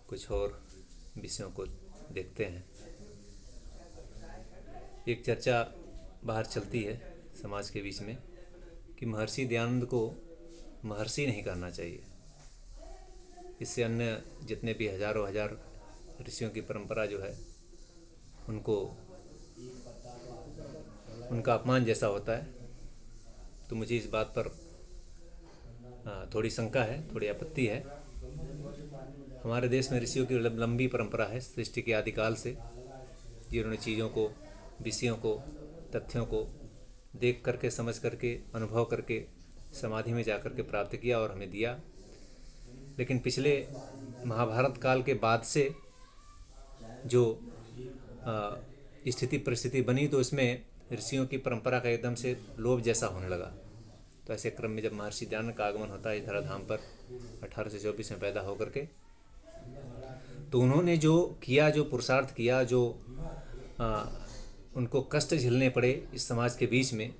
कुछ और विषयों को देखते हैं। एक चर्चा बाहर चलती है समाज के बीच में कि महर्षि दयानंद को महर्षि नहीं कहना चाहिए। इससे अन्य जितने भी हजारों हजार ऋषियों की परंपरा जो है उनको उनका अपमान जैसा होता है। तो मुझे इस बात पर थोड़ी शंका है, थोड़ी आपत्ति है। हमारे देश में ऋषियों की लंबी परंपरा है सृष्टि के आदिकाल से, जिन्होंने चीज़ों को, विषयों को, तथ्यों को देख करके, समझ करके, अनुभव करके समाधि में जाकर के प्राप्त किया और हमें दिया। लेकिन पिछले महाभारत काल के बाद से जो स्थिति परिस्थिति बनी तो इसमें ऋषियों की परंपरा का एकदम से लोभ जैसा होने लगा। तो ऐसे क्रम में जब महर्षि दयानंद का आगमन होता है धराधाम पर 1824 में पैदा होकर के, तो उन्होंने जो किया, जो पुरुषार्थ किया, जो उनको कष्ट झेलने पड़े इस समाज के बीच में,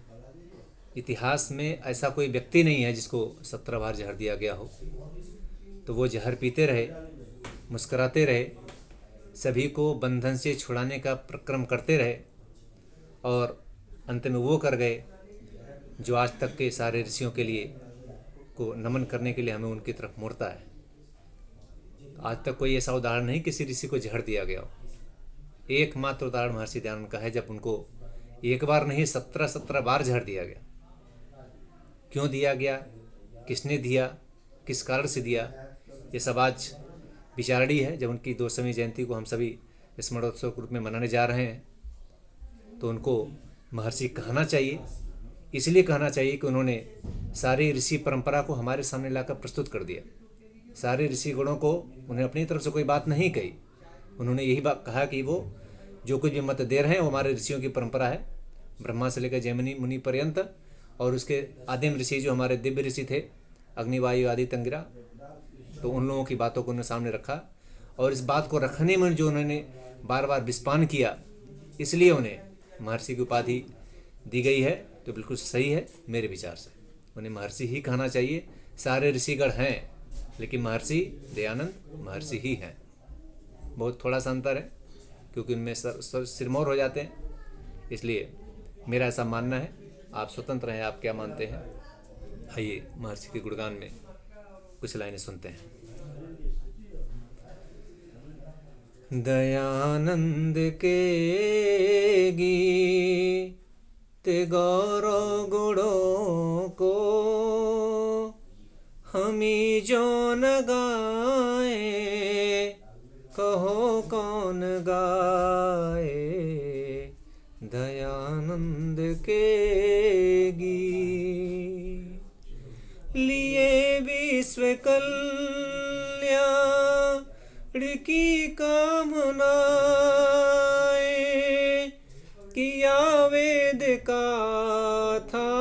इतिहास में ऐसा कोई व्यक्ति नहीं है जिसको 17 बार जहर दिया गया हो। तो वो जहर पीते रहे, मुस्कुराते रहे, सभी को बंधन से छुड़ाने का प्रक्रम करते रहे और अंत में वो कर गए जो आज तक के सारे ऋषियों के लिए को नमन करने के लिए हमें उनकी तरफ मुड़ता है। आज तक कोई ऐसा उदाहरण नहीं किसी ऋषि को जहर दिया गया हो। एकमात्र उदाहरण महर्षि दयानंद का है जब उनको एक बार नहीं 17 बार जहर दिया गया। क्यों दिया गया, किसने दिया, किस कारण से दिया, ये सब आज विचारणीय है। जब उनकी 200वीं जयंती को हम सभी स्मरणोत्सव के रूप में मनाने जा रहे हैं तो उनको महर्षि कहना चाहिए। इसलिए कहना चाहिए कि उन्होंने सारी ऋषि परंपरा को हमारे सामने लाकर प्रस्तुत कर दिया। सारे ऋषि गणों को उन्हें अपनी तरफ से कोई बात नहीं कही। उन्होंने यही बात कहा कि वो जो कुछ भी मत दे रहे हैं वो हमारे ऋषियों की परंपरा है, ब्रह्मा से लेकर जैमिनी मुनि पर्यंत, और उसके आदिम ऋषि जो हमारे दिव्य ऋषि थे, अग्नि, वायु, आदि, तंगिरा, तो उन लोगों की बातों को उन्होंने सामने रखा। और इस बात को रखने में जो उन्होंने बार बार विस्पान किया, इसलिए उन्हें महर्षि की उपाधि दी गई है। तो बिल्कुल सही है मेरे विचार से, उन्हें महर्षि ही कहना चाहिए। सारे ऋषिगण हैं लेकिन महर्षि दयानंद महर्षि ही हैं। बहुत थोड़ा सा अंतर है क्योंकि उनमें सिरमौर हो जाते हैं। इसलिए मेरा ऐसा मानना है, आप स्वतंत्र हैं, आप क्या मानते हैं। आइए महर्षि के गुणगान में कुछ लाइनें सुनते हैं। दयानंद के गीत गौरव गुणों को हमी जो न गाए, कहो कौन गाए। दयानंद के गीत लिए विश्व कल्याण की कामनाएं, किया वेद का था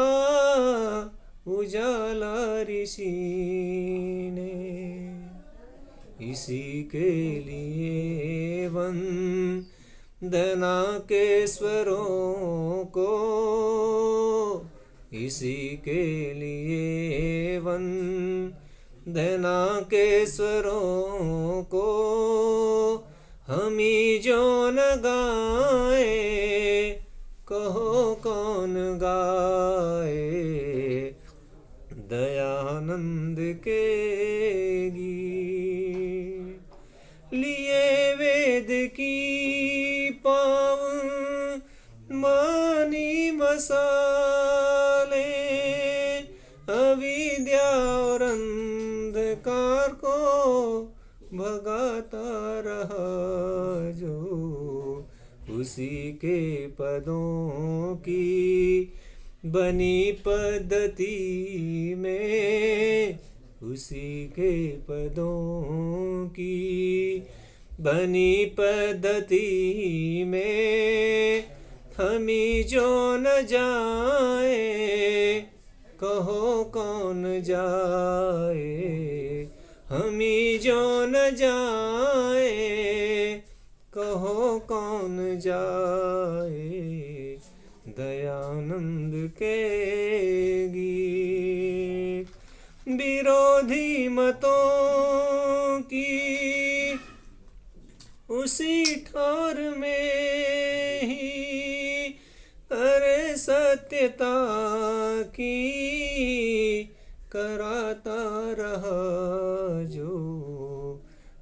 उजाला ऋषि ने। इसी के लिए वंदना के स्वरों को, इसी के लिए वंदना के स्वरों को हमी जो न गाए, कहो कौन गाए। दयानंद के गीत लिए वेद की पावन मानी मसाले, अविद्या और अंधकार को भगाता रहा जो, उसी के पदों की बनी पद्धति में, उसी के पदों की बनी पद्धति में हमी जो न जाए, कहो कौन जाए। हमी जो न जाए, कहो कौन जाए। दयानंद के गीत विरोधी मतों की उसी ठार में ही अरे सत्यता की कराता रहा जो,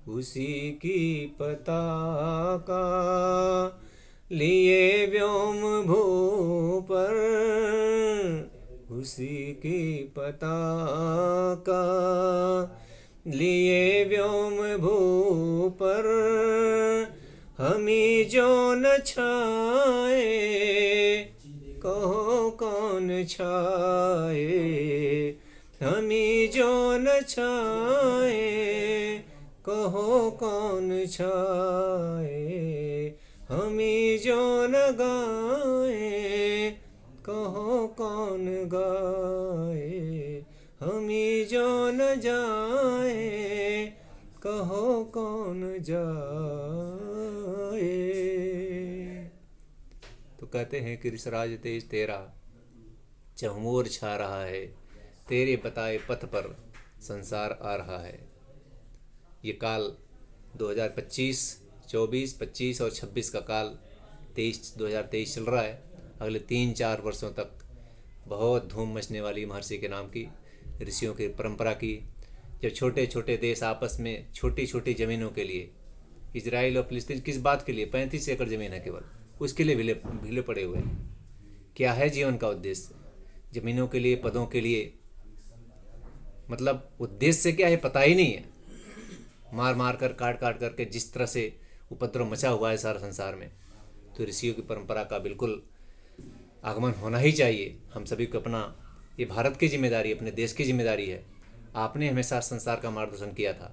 उसी की पताका लिए व्योम भू पर, उसी की पताका लिए व्योम भू पर, हमी जो न छाए कहो कौन छाए, हमी जो न छाए कहो कौन छाए, हमी जो न गाए कहो कौन गाए, हमी जो न जाए कहो कौन जाए। तो कहते हैं कि ऋषराज तेज तेरा चहुमोर छा रहा है, तेरे बताए पथ पर संसार आ रहा है। ये काल 2025, 24, 25 और 26 का काल 2023 चल रहा है। अगले 3-4 वर्षों तक बहुत धूम मचने वाली महर्षि के नाम की, ऋषियों की परंपरा की। जब छोटे छोटे देश आपस में छोटी छोटी ज़मीनों के लिए, इजराइल और फिलिस्तीन किस बात के लिए, 35 एकड़ ज़मीन है केवल, उसके लिए भीले पड़े हुए हैं। क्या है जीवन का उद्देश्य? ज़मीनों के लिए, पदों के लिए, मतलब उद्देश्य क्या है पता ही नहीं है। मार मार कर, काट काट करके जिस तरह से उपद्रव मचा हुआ है सारा संसार में, तो ऋषियों की परंपरा का बिल्कुल आगमन होना ही चाहिए। हम सभी को अपना, ये भारत की जिम्मेदारी, अपने देश की जिम्मेदारी है। आपने हमेशा संसार का मार्गदर्शन किया था,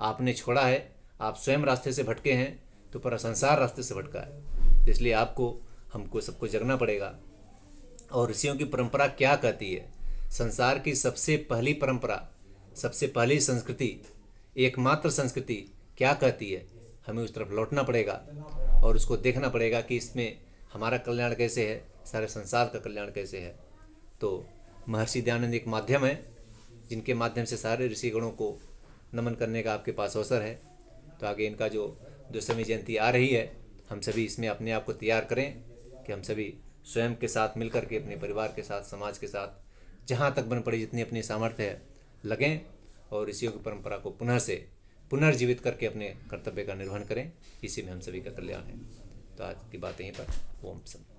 आपने छोड़ा है, आप स्वयं रास्ते से भटके हैं तो पूरा संसार रास्ते से भटका है। तो इसलिए आपको, हमको सबको जगना पड़ेगा। और ऋषियों की परंपरा क्या कहती है? संसार की सबसे पहली परंपरा, सबसे पहली संस्कृति, एकमात्र संस्कृति क्या कहती है? हमें उस तरफ लौटना पड़ेगा और उसको देखना पड़ेगा कि इसमें हमारा कल्याण कैसे है, सारे संसार का कल्याण कैसे है। तो महर्षि दयानंद एक माध्यम है जिनके माध्यम से सारे ऋषिगणों को नमन करने का आपके पास अवसर है। तो आगे इनका जो 200वीं जयंती आ रही है, हम सभी इसमें अपने आप को तैयार करें कि हम सभी स्वयं के साथ मिलकर के, अपने परिवार के साथ, समाज के साथ, जहाँ तक बन पड़ी जितनी अपनी सामर्थ्य है लगें और ऋषियों की परंपरा को पुनर्जीवित करके अपने कर्तव्य का निर्वहन करें। इसी में हम सभी का कल्याण है। तो आज की बात यहीं पर। ओम सम।